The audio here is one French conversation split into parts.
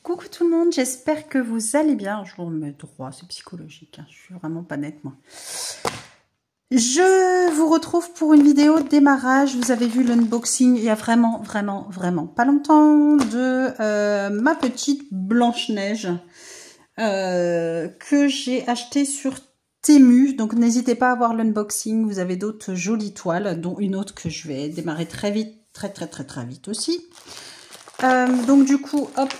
Coucou tout le monde, j'espère que vous allez bien. Je vous remets droit, c'est psychologique, hein. Je suis vraiment pas nette moi. Je vous retrouve pour une vidéo de démarrage. Vous avez vu l'unboxing il y a vraiment pas longtemps de ma petite Blanche-Neige que j'ai acheté sur Temu. Donc n'hésitez pas à voir l'unboxing. Vous avez d'autres jolies toiles, dont une autre que je vais démarrer très vite, très vite aussi. Donc du coup, hop,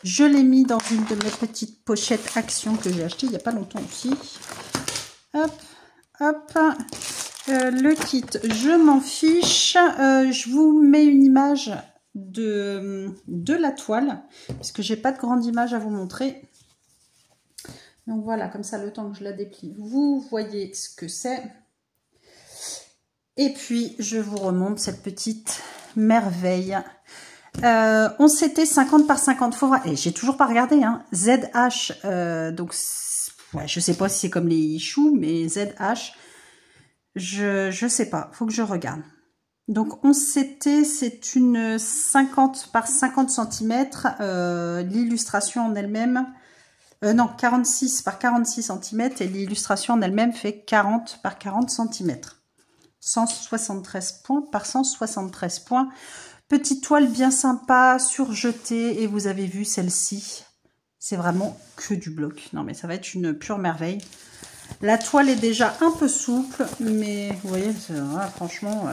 je l'ai mis dans une de mes petites pochettes Action que j'ai acheté il n'y a pas longtemps aussi. Hop, hop, le kit, je m'en fiche. Je vous mets une image de la toile, parce que j'ai pas de grande image à vous montrer. Donc voilà, comme ça, le temps que je la déplie, vous voyez ce que c'est. Et puis, je vous remonte cette petite merveille. On s'était 50 par 50 faut voir. Et j'ai toujours pas regardé, hein. ZH, donc ouais, je sais pas si c'est comme les choux, mais ZH, je sais pas, faut que je regarde. Donc on s'était, c'est une 50 par 50 cm, l'illustration en elle-même, non, 46 par 46 cm, et l'illustration en elle-même fait 40 par 40 cm. 173 points par 173 points. Petite toile bien sympa, surjetée, et vous avez vu celle-ci, c'est vraiment que du bloc. Non mais ça va être une pure merveille. La toile est déjà un peu souple, mais vous voyez, franchement,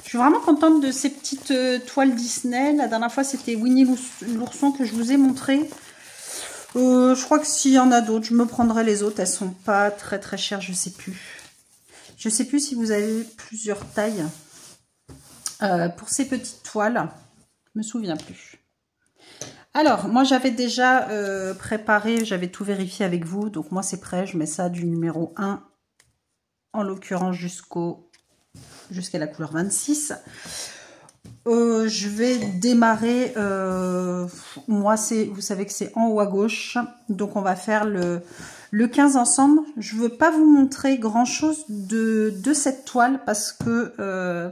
je suis vraiment contente de ces petites toiles Disney. La dernière fois, c'était Winnie l'ourson que je vous ai montré. Je crois que s'il y en a d'autres, je me prendrai les autres. Elles sont pas très chères, je sais plus. Je sais plus si vous avez plusieurs tailles. Pour ces petites toiles, je me souviens plus. Alors, moi j'avais déjà préparé, j'avais tout vérifié avec vous, donc moi c'est prêt, je mets ça du numéro 1, en l'occurrence jusqu'à la couleur 26. Je vais démarrer, moi vous savez que c'est en haut à gauche, donc on va faire le 15 ensemble. Je veux pas vous montrer grand chose de cette toile parce que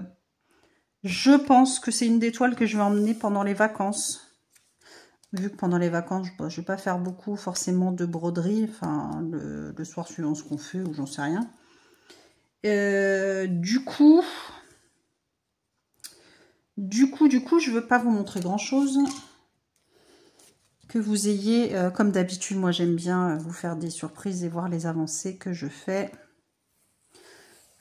je pense que c'est une des toiles que je vais emmener pendant les vacances. Vu que pendant les vacances, je ne vais pas faire beaucoup forcément de broderie. Enfin, le soir suivant ce qu'on fait ou j'en sais rien. Du coup, je ne veux pas vous montrer grand chose. Que vous ayez, comme d'habitude, moi j'aime bien vous faire des surprises et voir les avancées que je fais.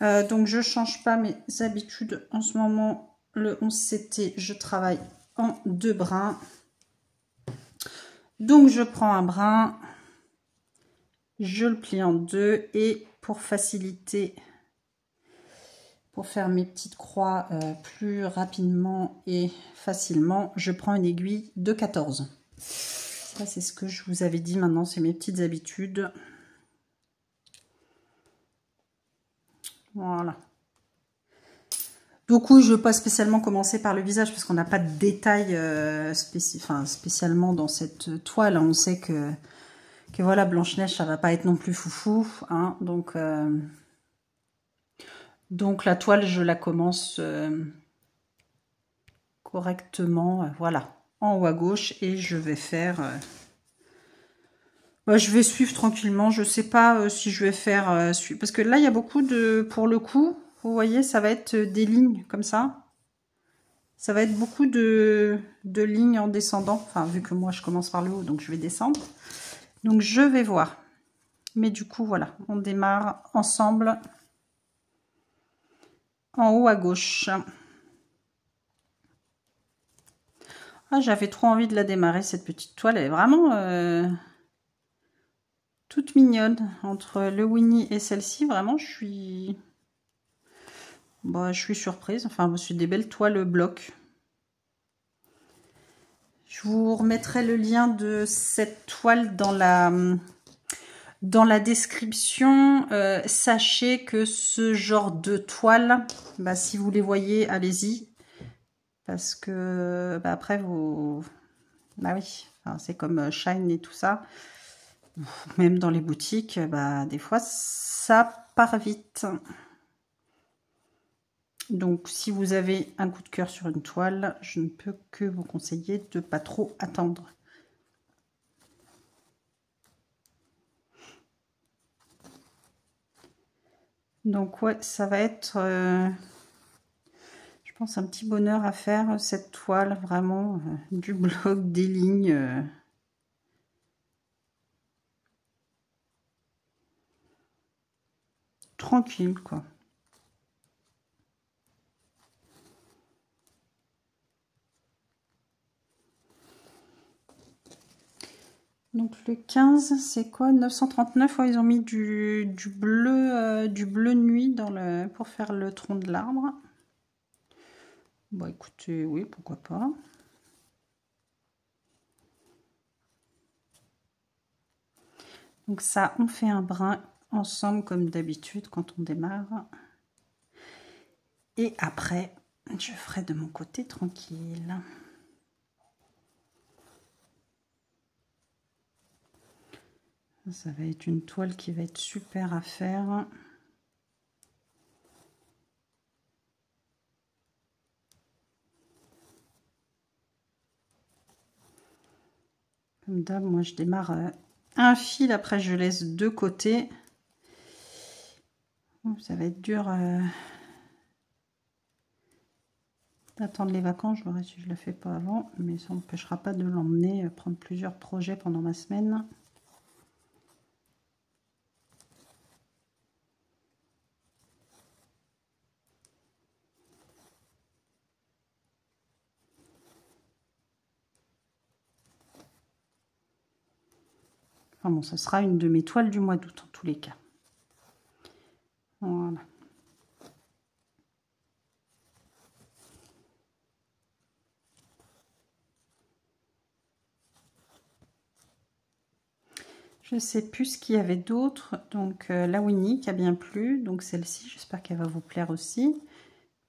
Donc je ne change pas mes habitudes en ce moment. Le 11CT, je travaille en 2 brins. Donc je prends un brin, je le plie en 2 et pour faciliter, pour faire mes petites croix plus rapidement et facilement, je prends une aiguille de 14. Ça c'est ce que je vous avais dit, maintenant c'est mes petites habitudes. Voilà. Donc oui, je ne veux pas spécialement commencer par le visage parce qu'on n'a pas de détails spécialement dans cette toile. On sait que voilà, Blanche-Neige, ça va pas être non plus foufou. Hein, donc la toile, je la commence correctement. Voilà, en haut à gauche. Et je vais faire... je vais suivre tranquillement. Je sais pas si je vais faire... parce que là, il y a beaucoup de... Pour le coup... Vous voyez, ça va être des lignes comme ça. Ça va être beaucoup de lignes en descendant. Enfin, vu que moi, je commence par le haut, donc je vais descendre. Donc, je vais voir. Mais du coup, voilà. On démarre ensemble. En haut à gauche. Ah, j'avais trop envie de la démarrer, cette petite toile. Elle est vraiment toute mignonne. Entre le Winnie et celle-ci, vraiment, je suis... Bah, je suis surprise. Enfin, c'est des belles toiles bloc. Je vous remettrai le lien de cette toile dans la description. Sachez que ce genre de toile, bah, si vous les voyez, allez-y. Parce que bah, après, vous... Bah oui, enfin, c'est comme Shine et tout ça. Même dans les boutiques, bah, des fois, ça part vite. Donc, si vous avez un coup de cœur sur une toile, je ne peux que vous conseiller de pas trop attendre. Donc, ouais, ça va être, je pense, un petit bonheur à faire, cette toile, vraiment, du bloc, des lignes. Tranquille, quoi. Donc le 15, c'est quoi? 939, ouais, ils ont mis du bleu nuit dans pour faire le tronc de l'arbre. Bon, écoutez, oui, pourquoi pas. Donc ça, on fait un brin ensemble comme d'habitude quand on démarre. Et après, je ferai de mon côté tranquille. Ça va être une toile qui va être super à faire. Comme d'hab, moi je démarre un fil, après je laisse deux côtés. Ça va être dur d'attendre les vacances, je verrai si je ne le fais pas avant, mais ça n'empêchera pas de l'emmener prendre plusieurs projets pendant ma semaine. Enfin bon, ça sera une de mes toiles du mois d'août en tous les cas. Voilà. Je ne sais plus ce qu'il y avait d'autre. Donc la Winnie qui a bien plu. Donc celle-ci, j'espère qu'elle va vous plaire aussi.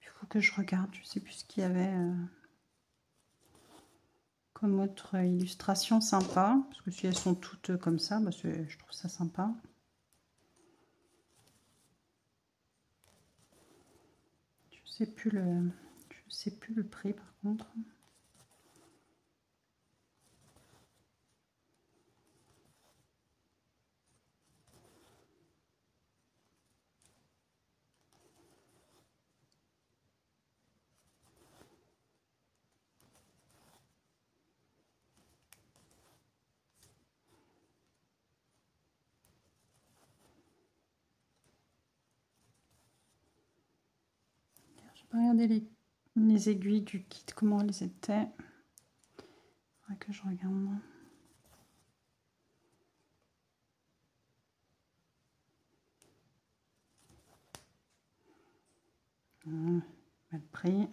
Il faut que je regarde. Je ne sais plus ce qu'il y avait comme autre illustration sympa. Parce que si elles sont toutes comme ça, bah, je trouve ça sympa. Je sais plus le prix par contre. J'ai pas regardé les aiguilles du kit, comment elles étaient. Faudrait que je regarde. Mal pris.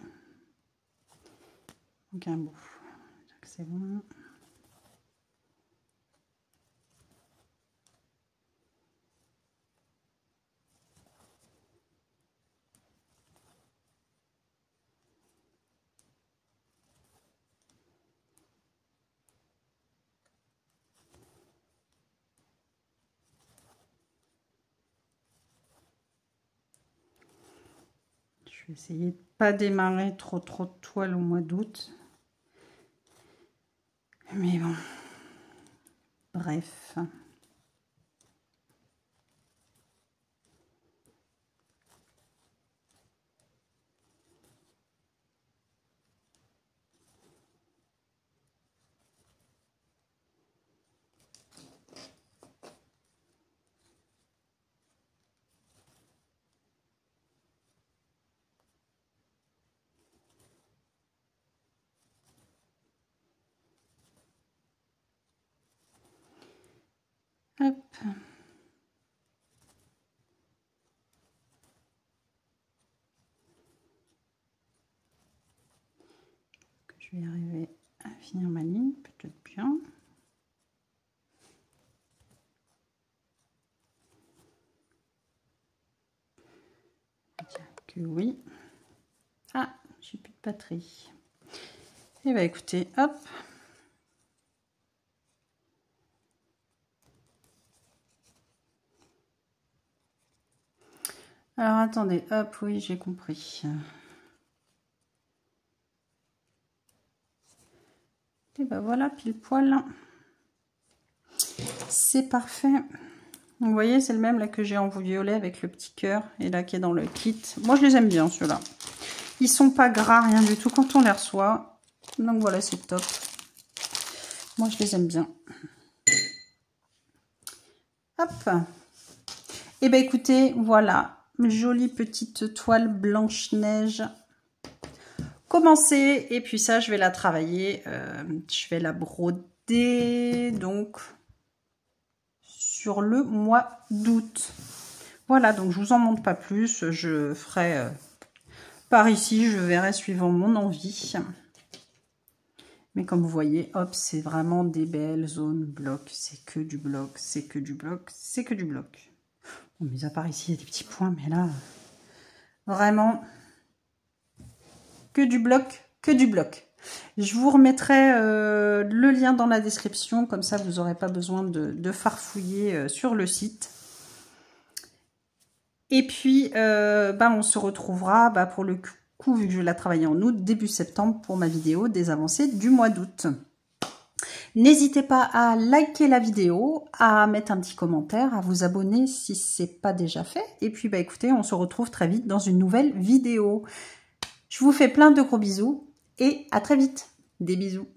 Donc un bout. C'est bon. Je vais essayer de pas démarrer trop de toiles au mois d'août. Mais bon. Bref. Hop. Je vais arriver à finir ma ligne, peut-être bien. Que oui. Ah, j'ai plus de batterie. Et bah écoutez, hop. Alors attendez, hop, oui, j'ai compris. Et ben voilà, pile poil. C'est parfait. Vous voyez, c'est le même là que j'ai en violet avec le petit cœur et là qui est dans le kit. Moi, je les aime bien ceux-là. Ils sont pas gras, rien du tout quand on les reçoit. Donc voilà, c'est top. Moi, je les aime bien. Hop. Et ben écoutez, voilà, jolie petite toile blanche-neige commencée. Et puis ça, je vais la travailler. Je vais la broder donc sur le mois d'août. Voilà, donc je vous en montre pas plus. Je ferai par ici, je verrai suivant mon envie. Mais comme vous voyez, hop, c'est vraiment des belles zones blocs. C'est que du bloc, c'est que du bloc, c'est que du bloc. Bon, mis à part ici, il y a des petits points, mais là, vraiment, que du bloc, que du bloc. Je vous remettrai le lien dans la description, comme ça vous n'aurez pas besoin de farfouiller sur le site. Et puis, on se retrouvera pour le coup, vu que je vais la travailler en août, début septembre, pour ma vidéo des avancées du mois d'août. N'hésitez pas à liker la vidéo, à mettre un petit commentaire, à vous abonner si ce n'est pas déjà fait. Et puis, écoutez, on se retrouve très vite dans une nouvelle vidéo. Je vous fais plein de gros bisous et à très vite. Des bisous.